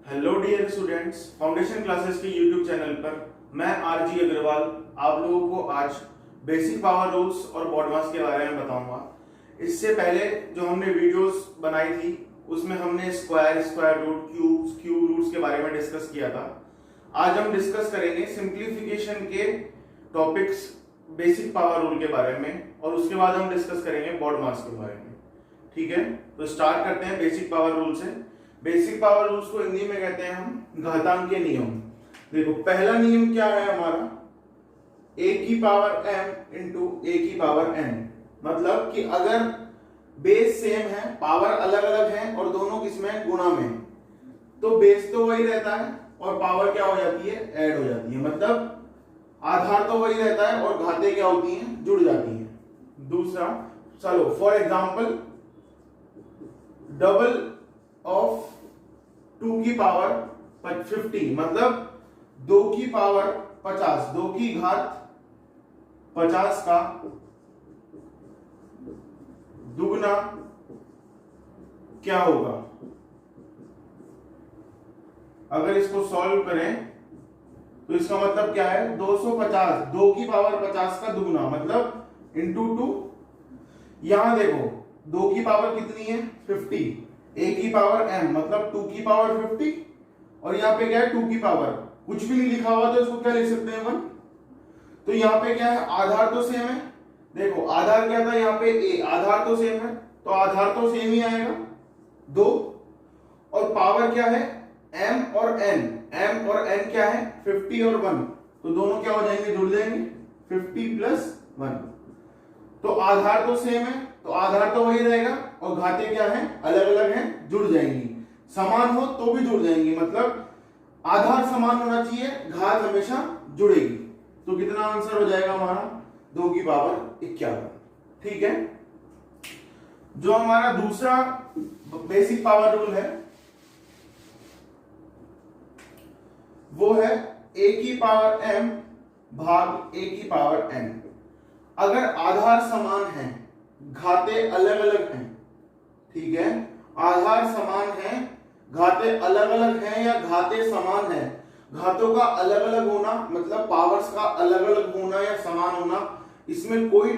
Hello dear students, foundation classes के YouTube channel पर मैं आरजी अग्रवाल आप लोगों को आज बेसिक पावर रूल्स और बॉड मास के बारे में बताऊंगा। इससे पहले जो हमने वीडियोस बनाई थी उसमें हमने square, square root, cubes, cube roots के बारे में डिस्कस किया था। आज हम डिस्कस करेंगे सिंप्लीफिकेशन के टॉपिक्स बेसिक पावर रूल के बारे में और उसके बाद हम डिस्कस करेंगे बॉड मास के बारे में। ठीक है, तो स्टार्ट करते हैं बेसिक पावर रूल से। बेसिक पावर रूल्स को हिंदी में कहते हैं हम घातांकीय नियम। देखो, पहला नियम क्या है हमारा, a की पावर m इंटू a की पावर n। मतलब कि अगर बेस सेम है, पावर अलग अलग है और दोनों किसमें गुणा में, तो बेस तो वही रहता है और पावर क्या हो जाती है, ऐड हो जाती है। मतलब आधार तो वही रहता है और घातें क्या होती हैं, जुड़ जाती हैं। दूसरा, चलो फॉर एग्जांपल, डबल ऑफ 2 की पावर 50, मतलब 2 की पावर 50, 2 की घात 50 का दुगना क्या होगा। अगर इसको सॉल्व करें तो इसका मतलब क्या है, 250, 2 की पावर 50 का दुगना मतलब इंटू 2। यहां देखो 2 की पावर कितनी है, 50, a की पावर m मतलब 2 की पावर 50 और यहाँ पे क्या है 2 की पावर, कुछ भी नहीं लिखा हुआ तो इसको क्या लिख सकते हैं 1। तो यहाँ पे क्या है, आधार तो सेम है। देखो आधार क्या था यहाँ पे a, आधार तो सेम है तो आधार तो सेम ही आएगा 2, और पावर क्या है m और n, m और n क्या है 50 और 1, तो दोनों क्या हो जाएंगे, जुड़ जाएंगे 50 प्लस 1। तो आधार तो सेम है तो आधार तो वही रहेगा और घातें क्या हैं, अलग अलग हैं, जुड़ जाएंगी। समान हो तो भी जुड़ जाएंगी, मतलब आधार समान होना चाहिए, घात हमेशा जुड़ेगी। तो कितना आंसर हो जाएगा हमारा, 2 की पावर 51। ठीक है, जो हमारा दूसरा बेसिक पावर रूल है वो है a की पावर m भाग a की पावर n। अगर आधार समान है, घातें अलग अलग हैं, ठीक है, आधार समान है, घातें अलग अलग हैं या घातें समान है, घातों का अलग अलग होना मतलब पावर्स का अलग अलग होना या समान होना, उसमें कोई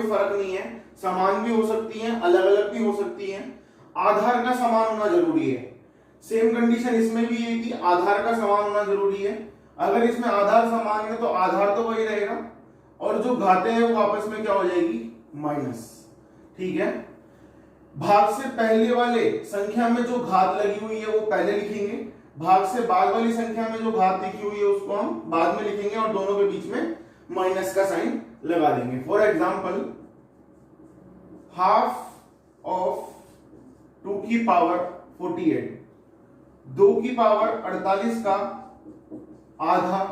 फर्क नहीं है। समान भी हो सकती हैं, अलग अलग भी हो सकती हैं, आधार का समान होना जरूरी है। सेम कंडीशन इसमें भी यही थी, आधार का समान होना जरूरी है। अगर इसमें आधार समान है तो आधार तो वही रहेगा और जो घातें हैं वो आपस में क्या हो जाएगी, माइनस। ठीक है, भाग से पहले वाले संख्या में जो घात लगी हुई है वो पहले लिखेंगे, भाग से बाद वाली संख्या में जो घात लिखी हुई है उसको हम बाद में लिखेंगे और दोनों के बीच में माइनस का साइन लगा देंगे। फॉर एग्जांपल, हाफ ऑफ 2 की पावर 48, 2 की पावर 48 का आधा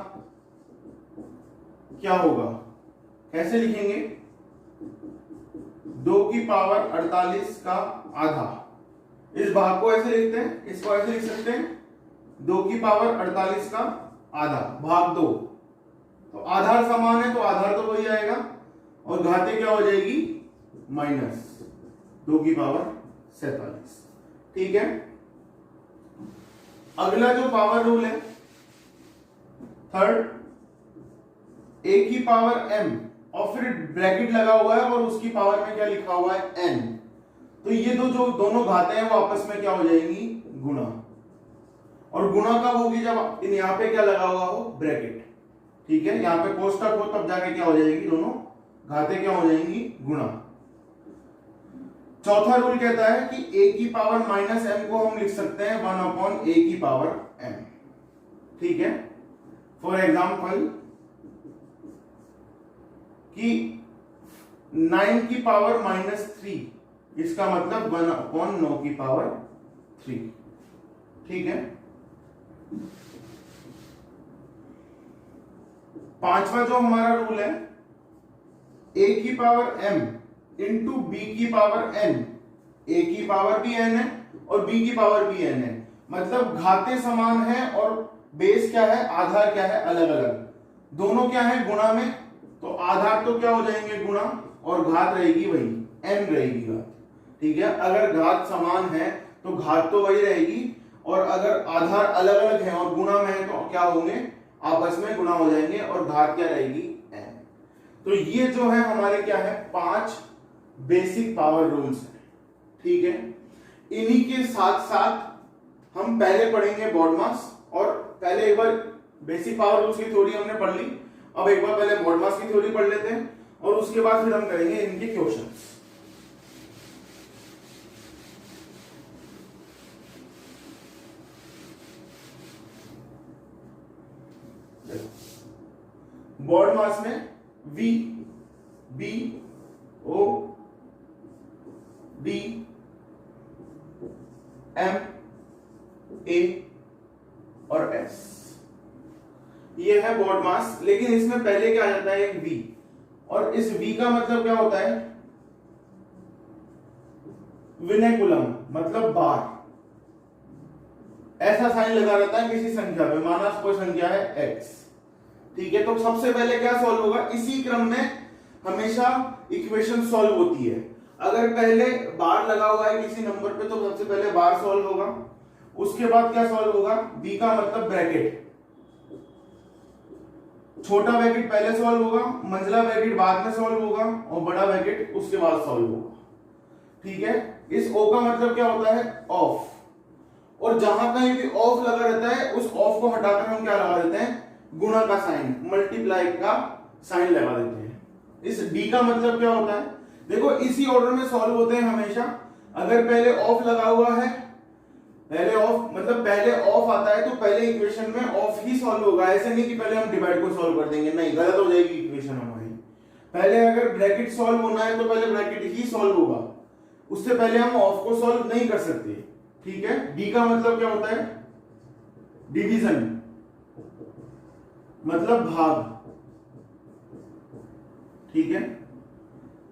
क्या होगा, कैसे लिखेंगे, 2 की पावर 48 का आधा। इस भाग को ऐसे लिखते हैं, इसको ऐसे लिख सकते हैं, 2 की पावर 48 का आधा भाग 2। तो आधार समान है तो आधार तो वही आएगा और घातें क्या हो जाएगी, माइनस 2 की पावर 47। ठीक है, अगला जो पावर रूल है थर्ड, a की पावर m और फिर ब्रैकेट लगा हुआ है और उसकी पावर में क्या लिखा हुआ है, n। तो ये जो दोनों घातें हैं वो आपस में क्या हो जाएंगी, गुणा। और गुणा कब होगी, जब यहाँ पे क्या लगा हुआ हो, ब्रैकेट। ठीक है, यहाँ पे कोष्टक हो तब जाके क्या हो जाएगी, दोनों घातें क्या हो जाएंगी, गुणा। चौथा रूल कहता है कि a की पावर माइनस m को हम लिख सकते हैं 1/a की पावर m। ठीक है, फॉर एग्जाम्पल कि 9 की पावर -3, इसका मतलब 1/9 की पावर 3। ठीक है, पांचवा जो हमारा रूल है, a की पावर m इंटू b की पावर n। a की पावर भी n है और b की पावर भी n है, मतलब घातें समान है और बेस क्या है, आधार क्या है, अलग अलग। दोनों क्या है, गुणा में, तो आधार तो क्या हो जाएंगे, गुणा, और घात रहेगी वही, n रहेगी घात। ठीक है, अगर घात समान है तो घात तो वही रहेगी और अगर आधार अलग अलग है और गुणा में है तो क्या होंगे, आपस में गुणा हो जाएंगे और घात क्या रहेगी, n। तो ये जो है हमारे क्या है 5 बेसिक पावर रूल्स है, ठीक है। इन्हीं के साथ साथ हम पहले पढ़ेंगे बॉडमास, और पहले एक बार बेसिक पावर रूल्स की थ्योरी हमने पढ़ ली, अब एक बार पहले बॉडमास की थ्योरी पढ़ लेते हैं और उसके बाद फिर हम करेंगे इनके क्वेश्चंस। बॉडमास में V, B, O, D, M, A और S, ये है बॉडमास। लेकिन इसमें पहले क्या आ जाता है, एक V, और इस V का मतलब क्या होता है, विनेकुलम, मतलब बार। ऐसा साइन लगा रहता है किसी संख्या पे, माना कोई संख्या है x, ठीक है। तो सबसे पहले क्या सॉल्व होगा, इसी क्रम में हमेशा इक्वेशन सॉल्व होती है। अगर पहले बार लगा हुआ है किसी नंबर पे तो सबसे पहले बार सॉल्व होगा, उसके बाद क्या सॉल्व होगा, b का मतलब ब्रैकेट, छोटा ब्रैकेट पहले सॉल्व होगा, मंझला ब्रैकेट बाद में सॉल्व होगा और बड़ा ब्रैकेट उसके बाद सॉल्व होगा, ठीक है। इस o का मतलब क्या होता है, ऑफ, और जहां कहीं भी ऑफ लगा रहता है उस ऑफ को हटाकर हम क्या लगा देते हैं, गुणा का साइन, मल्टीप्लाई का साइन लगा देते हैं। इस d का मतलब क्या होता है, देखो इसी ऑर्डर में सॉल्व होते हैं हमेशा। अगर पहले ऑफ लगा हुआ है, पहले ऑफ मतलब पहले ऑफ आता है तो पहले इक्वेशन में ऑफ ही सॉल्व होगा। ऐसे नहीं कि पहले हम डिवाइड को सॉल्व कर देंगे, नहीं, गलत हो जाएगी इक्वेशन हमारी। पहले अगर ब्रैकेट सॉल्व होना है तो पहले ब्रैकेट ही सॉल्व होगा, उससे पहले हम ऑफ को सॉल्व नहीं कर सकते, ठीक है। डी का मतलब क्या होता है, डिवीजन, मतलब भाग, ठीक है।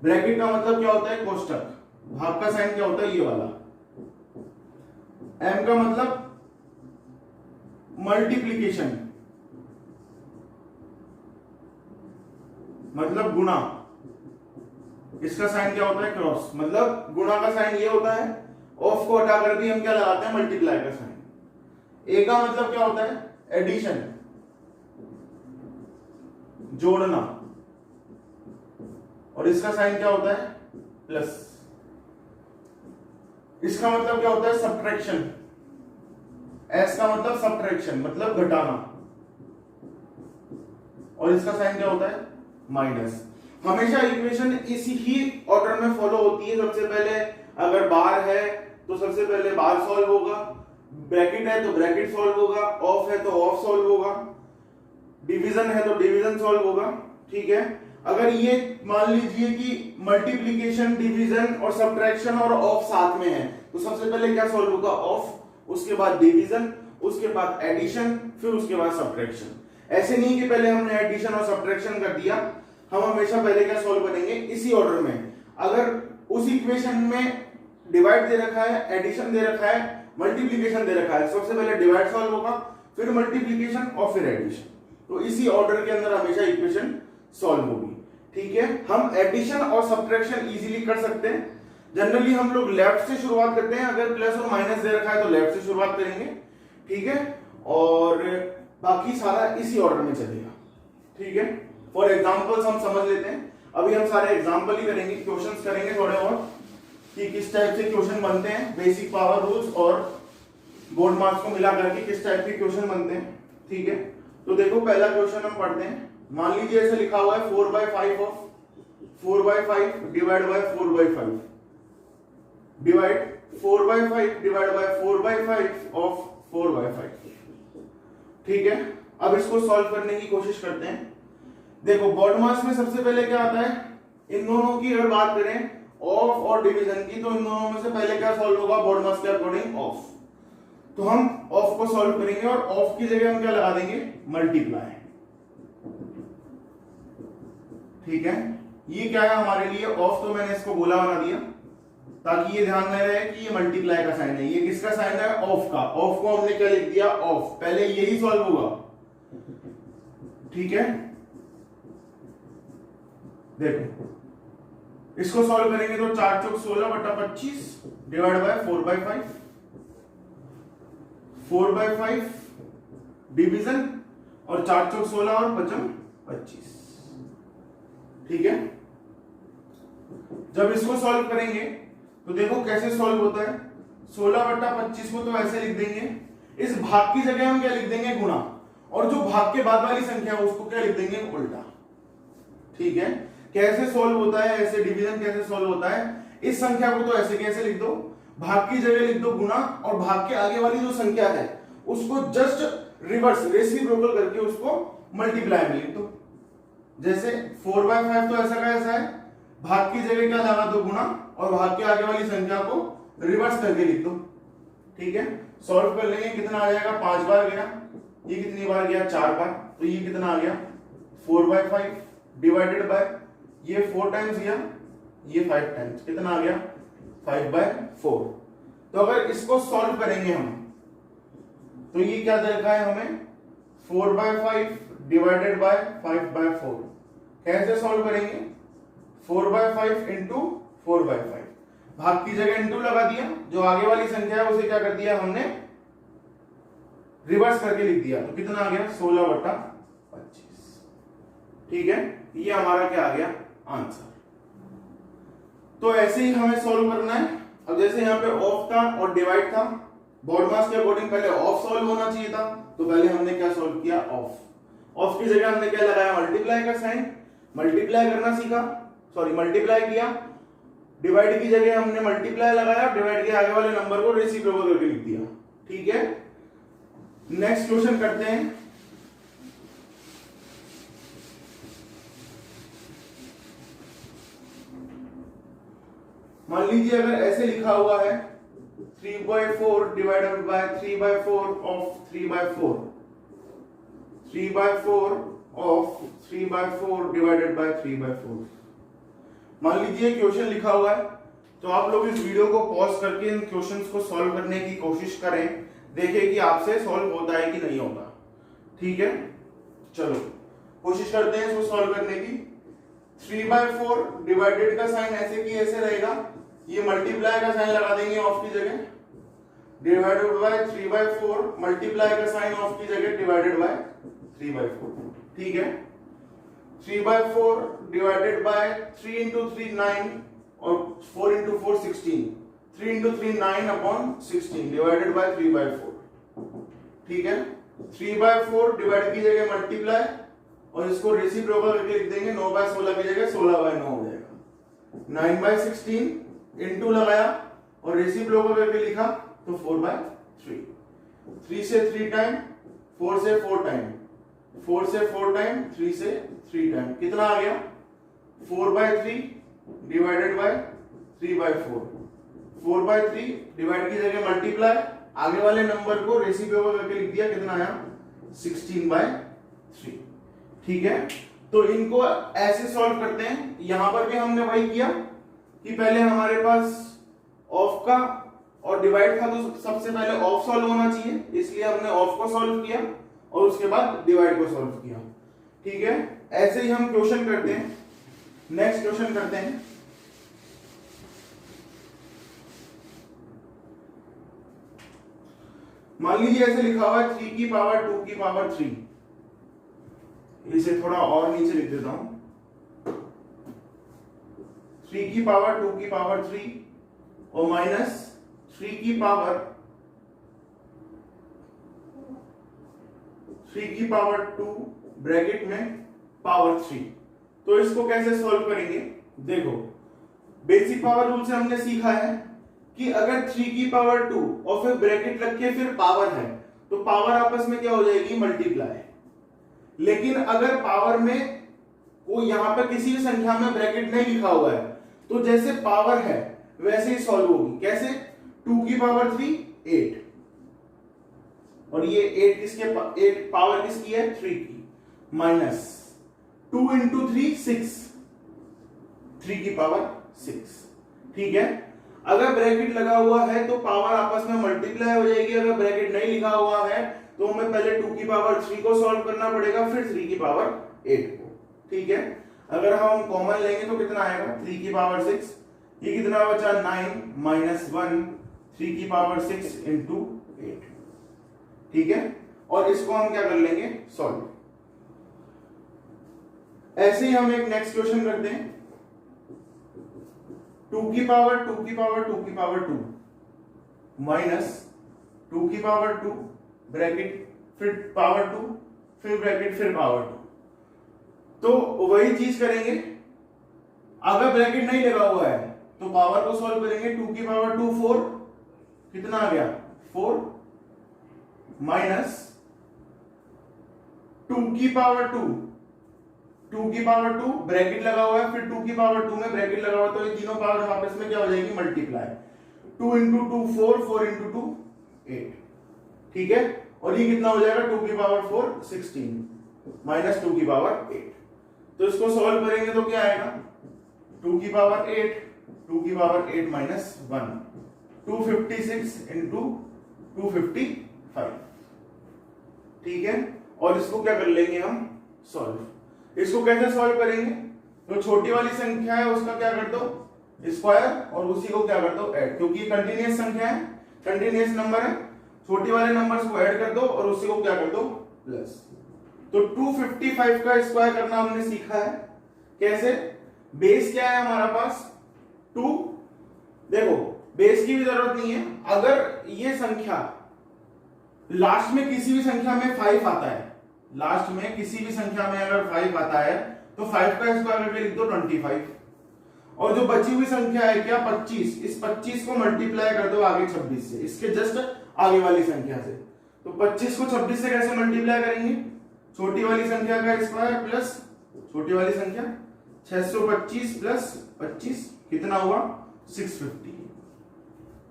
ब्रैकेट का मतलब क्या होता है, कोष्टक, भाग का साइन क्या होता है, ये वाला। एम का मतलब मल्टीप्लिकेशन, मतलब गुणा, इसका साइन क्या होता है, क्रॉस, मतलब गुणा का साइन ये होता है, ऑफ को हटाकर भी हम क्या लगाते हैं, मल्टीप्लाई का साइन। ए का मतलब क्या होता है, एडिशन, जोड़ना, और इसका साइन क्या होता है, प्लस। इसका मतलब क्या होता है, सब्ट्रैक्शन, एस का मतलब सब्ट्रैक्शन, मतलब घटाना, और इसका साइन क्या होता है, माइनस। हमेशा इक्वेशन इसी ही ऑर्डर में फॉलो होती है। सबसे पहले अगर बार है तो सबसे पहले बार सॉल्व होगा, ब्रैकेट है तो ब्रैकेट सॉल्व होगा, ऑफ है तो ऑफ सॉल्व होगा, डिवीजन है तो डिवीजन सॉल्व होगा, ठीक है। अगर ये मान लीजिए कि मल्टीप्लिकेशन, डिवीजन और सब्ट्रैक्शन और ऑफ साथ में है तो सबसे पहले क्या सॉल्व होगा, ऑफ, उसके बाद डिवीजन, उसके बाद एडिशन, फिर उसके बाद सब्ट्रैक्शन। ऐसे नहीं कि पहले हमने एडिशन और सब्ट्रैक्शन कर दिया, हम हमेशा पहले क्या सॉल्व करेंगे, इसी ऑर्डर में। अगर उस इक्वेशन में डिवाइड दे रखा है, एडिशन दे रखा है, मल्टीप्लिकेशन दे रखा है, सबसे पहले डिवाइड सॉल्व होगा, फिर मल्टीप्लिकेशन और फिर एडिशन। तो इसी ऑर्डर के अंदर हमेशा इक्वेशन सॉल्व होगी, ठीक है। हम एडिशन और सब्ट्रैक्शन इजीली कर सकते हैं। जनरली हम लोग लेफ्ट से शुरुआत करते हैं, अगर प्लस और माइनस दे रखा है तो लेफ्ट से शुरुआत करेंगे, ठीक है, और बाकी सारा इसी ऑर्डर में चलेगा, ठीक है। फॉर एग्जांपल्स हम समझ लेते हैं, अभी हम सारे एग्जांपल ही करेंगे, क्वेश्चंस करेंगे थोड़े और, कि किस टाइप से क्वेश्चन बनते हैं, बेसिक पावर रूल्स और बोर्ड मार्क्स को मिला करके किस टाइप के क्वेश्चन बनते हैं, ठीक है। तो देखो पहला क्वेश्चन हम पढ़ते हैं। मान लीजिए ऐसे लिखा हुआ है 4/5 of 4/5 divide by 4/5, divide 4/5 divide by 4/5 of 4/5, ठीक है। अब इसको सॉल्व करने की कोशिश करते हैं। देखो बॉडमास में सबसे पहले क्या आता है, इन दोनों की अगर बात करें ऑफ और डिवीजन की, तो इन दोनों में से पहले क्या सॉल्व होगा, बॉडमास के अकॉर्डिंग ऑफ। तो हम ऑफ को सॉल्व करेंगे और ऑफ की जगह हम क्या लगा देंगे, मल्टीप्लाई, ठीक है। ये क्या है हमारे लिए ऑफ, तो मैंने इसको गोला बना दिया ताकि ये ध्यान में रहे कि ये मल्टीप्लाई का साइन है। ये किसका साइन है, ऑफ का। ऑफ को हमने क्या लिख दिया, ऑफ, पहले यही सॉल्व होगा, ठीक है। देखो इसको सॉल्व करेंगे तो 4 चौक 16/25 डिवाइड बाय 4/5, 4/5 डिवीजन, और 4 चौक 16 और 5 25। ठीक है, जब इसको सॉल्व करेंगे तो देखो कैसे सॉल्व होता है। 16/25 को तो ऐसे लिख देंगे, इस भाग की जगह हम क्या लिख देंगे, गुणा, और जो भाग के बाद वाली संख्या है उसको क्या लिख देंगे, उल्टा। ठीक है, कैसे सॉल्व होता है, ऐसे डिवीजन कैसे सॉल्व होता है, इस संख्या को तो ऐसे कैसे लिख दो, भाग की जगह लिख दो गुणा, और भाग के आगे वाली जो संख्या है उसको जस्ट रिवर्स रेसिप्रोकल करके उसको मल्टीप्लाई में लिख दो। जैसे 4/5 तो ऐसा का ऐसा है, भाग की जगह क्या लगा दो, गुणा, और भाग के आगे वाली संख्या को रिवर्स करके लिख दो। ठीक है, सॉल्व कर लेंगे, कितना आ जाएगा, 5 बार गया, ये कितनी बार गया, 4 बार, तो ये कितना आ गया 4/5 डिवाइडेड बाय, ये 4 टाइम्स गया, ये 5 टाइम्स, कितना आ गया 5/4। तो अगर इसको सॉल्व करेंगे हम तो ये क्या दे रखा है हमें, 4/5 डिवाइडेड बाय 5/4। कैसे सॉल्व करेंगे, 4/5 इंटू 4/5, भाग की जगह इंटू लगा दिया, जो आगे वाली संख्या है उसे क्या कर दिया हमने, रिवर्स करके लिख दिया, तो कितना आ गया 16/25। ठीक है, ये हमारा क्या आ गया आंसर। तो ऐसे ही हमें सॉल्व करना है। अब जैसे यहाँ पे ऑफ था और डिवाइड था, बोर्ड मास के अकॉर्डिंग पहले ऑफ सॉल्व होना चाहिए था, तो पहले हमने क्या सॉल्व किया, ऑफ। ऑफ की जगह हमने क्या लगाया, मल्टीप्लाई का साइन, मल्टीप्लाई करना सीखा, सॉरी मल्टीप्लाई किया। डिवाइड की जगह हमने मल्टीप्लाई लगाया, डिवाइड के आगे वाले नंबर को रेसिप्रोकल करके लिख दिया। ठीक है, नेक्स्ट क्वेश्चन करते हैं। मान लीजिए अगर ऐसे लिखा हुआ है 3/4 divided by 3/4 of 3/4, 3/4 of 3/4 divided by 3/4। मान लीजिए क्वेश्चन लिखा हुआ है, तो आप लोग इस वीडियो को पॉज करके इन क्वेश्चंस को सॉल्व करने की कोशिश करें, देखें कि आपसे सॉल्व होता है कि नहीं होता। ठीक है, चलो कोशिश करते हैं इसको सॉल्व करने की। 3/4 डिवाइडेड का साइन ऐसे की ऐसे रहेगा, ये मल्टीप्लाई का साइन लगा देंगे ऑफ की जगह, डिवाइडेड बाय 3/4 मल्टीप्लाई का साइन ऑफ की जगह डिवाइडेड बाय 3/4। ठीक है, 3/4 डिवाइडेड बाय 3 into 3 9 और 4 into 4 16, 3 into 3 9 upon 16 divided by 3/4। ठीक है, 3/4 डिवाइड की जगह मल्टीप्लाई, और इसको रेसिप्रोकल करके लिख देंगे, 9/16 की जगह 16/9 हो जाएगा। 9/16 इनटू लगाया और रेसिप्रोकल करके लिखा तो 4/3। 3 से 3 टाइम, 4 से 4 टाइम, 4 से 4 टाइम, 3 से 3 टाइम, कितना आ गया 4/3 डिवाइडेड बाय 3/4। 4/3 डिवाइड की जगह मल्टीप्लाई, आगे वाले नंबर को रेसिप्रोकल करके लिख दिया, कितना आया 16/3। ठीक है, तो इनको ऐसे सॉल्व करते हैं। यहां पर भी हमने वही किया कि पहले हमारे पास ऑफ का और डिवाइड था, तो सबसे पहले ऑफ सॉल्व होना चाहिए, इसलिए हमने ऑफ को सॉल्व किया और उसके बाद डिवाइड को सॉल्व किया। ठीक है, ऐसे ही हम क्वेश्चन करते हैं। नेक्स्ट क्वेश्चन करते हैं। मान लीजिए ऐसे लिखा हुआ है 3 की पावर 2 की पावर 3, इसे थोड़ा और नीचे लिख देता हूं, 3 की पावर 2 की पावर 3 और माइनस 3 की पावर 2 ब्रैकेट में पावर 3। तो इसको कैसे सॉल्व करेंगे, देखो बेसिक पावर रूल से हमने सीखा है कि अगर 3 की पावर 2 और फिर ब्रैकेट रख के फिर पावर है, तो पावर आपस में क्या हो जाएगी, मल्टीप्लाई। लेकिन अगर पावर में वो यहां पर किसी भी संख्या में ब्रैकेट नहीं लिखा हुआ है, तो जैसे पावर है वैसे ही सॉल्व होगी। कैसे, 2 की पावर 3 8, और ये 8 पावर किसकी है, 3 की, माइनस 2 into 3 6, 3 की पावर 6। ठीक है, अगर ब्रैकेट लगा हुआ है तो पावर आपस में मल्टीप्लाई हो जाएगी, अगर ब्रैकेट नहीं लिखा हुआ है तो हमें पहले 2 की पावर 3 को सॉल्व करना पड़ेगा, फिर 3 की पावर 8 को। ठीक है, अगर हम कॉमन लेंगे तो कितना आएगा, 3 की पावर 6, ये कितना बचा 9 माइनस 1, 3 की पावर 6 इंटू 8। ठीक है, और इसको हम क्या कर लेंगे, सॉल्व। ऐसे ही हम एक नेक्स्ट क्वेश्चन करते हैं, 2 की पावर 2 की पावर 2 की पावर 2 माइनस 2 की पावर 2 ब्रैकेट फिर पावर 2 फिर ब्रैकेट फिर पावर 2। तो वही चीज करेंगे, अगर ब्रैकेट नहीं लगा हुआ है तो पावर को सॉल्व करेंगे। 2 की पावर 2 4, कितना आ गया 4 माइनस 2 की पावर 2 2 की पावर 2 ब्रैकेट लगा हुआ है, फिर 2 की पावर 2 में ब्रैकेट लगा हुआ है, तो ये तीनों पावर आपस में क्या हो जाएगी, मल्टीप्लाई। 2 इंटू 2 4, 4 इंटू 2 8, ठीक है, और ये कितना हो जाएगा 2 की पावर 4 16 माइनस 2 की पावर 8। तो इसको सॉल्व करेंगे तो क्या आएगा, 2 की पावर 8 2 की पावर 8 माइनस 1 256 इंटू 255, ठीक है, और इसको क्या कर लेंगे हम, सॉल्व। इसको कैसे सॉल्व करेंगे, तो छोटी वाली संख्या है उसका क्या कर दो स्क्वायर और उसी को क्या कर दो ऐड, क्योंकि ये कंटीन्यूअस संख्या है, कंटीन्यूअस नंबर है, छोटी वाले नंबर्स को ऐड कर दो और उसी को क्या कर दो प्लस। तो 255 का स्क्वायर करना हमने सीखा है, कैसे, बेस क्या है हमारा पास 2, देखो बेस की भी जरूरत नहीं है, अगर ये संख्या लास्ट में किसी भी संख्या में 5 आता है, लास्ट में किसी भी संख्या में अगर 5 आता है तो 5 का स्क्वायर करके लिख दो 25, और जो बची हुई संख्या है क्या 25, इस 25 को मल्टीप्लाई कर दो आगे 26 से, इसके जस्ट आगे वाली संख्या से। तो 25 को 26 से कैसे मल्टीप्लाई करेंगे, छोटी वाली संख्या का स्क्वायर प्लस छोटी वाली संख्या 625 प्लस 25 कितना हुआ 650,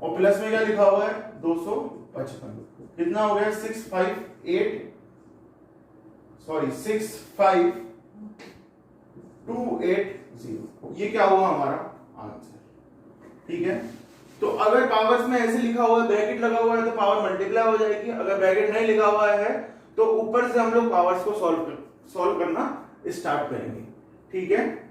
और प्लस में क्या लिखा हुआ है 255, कितना हो गया 65280, ये क्या हुआ हमारा आंसर, ठीक है। तो अगर पावर्स में ऐसे लिखा हुआ है ब्रैकेट लगा हुआ है तो पावर मल्टीप्लाई हो जाएगी, अगर ब्रैकेट नहीं लिखा हुआ है तो ऊपर से हम लोग पावर्स को सॉल्व करना स्टार्ट करेंगे, ठीक है।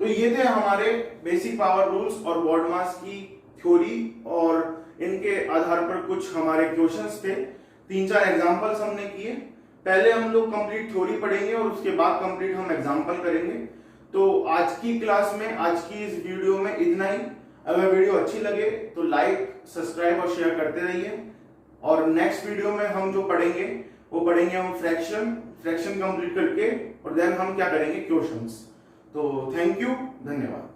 तो ये थे हमारे बेसिक पावर रूल्स और बॉड मास की थ्योरी, और इनके आधार पर कुछ हमारे क्वेश्चंस थे, 3-4 एग्जांपल्स हमने किए। पहले हम लोग कंप्लीट थ्योरी पढ़ेंगे और उसके बाद कंप्लीट हम एग्जांपल करेंगे। तो आज की क्लास में, आज की इस वीडियो में इतना ही। अगर वीडियो अच्छी लगे तो लाइक, सब्सक्राइब और शेयर करते रहिए, और नेक्स्ट वीडियो में हम जो पढ़ेंगे वो पढ़ेंगे हम फ्रैक्शन कंप्लीट करके, और देन हम क्या करेंगे क्वेश्चंस। तो थैंक यू, धन्यवाद।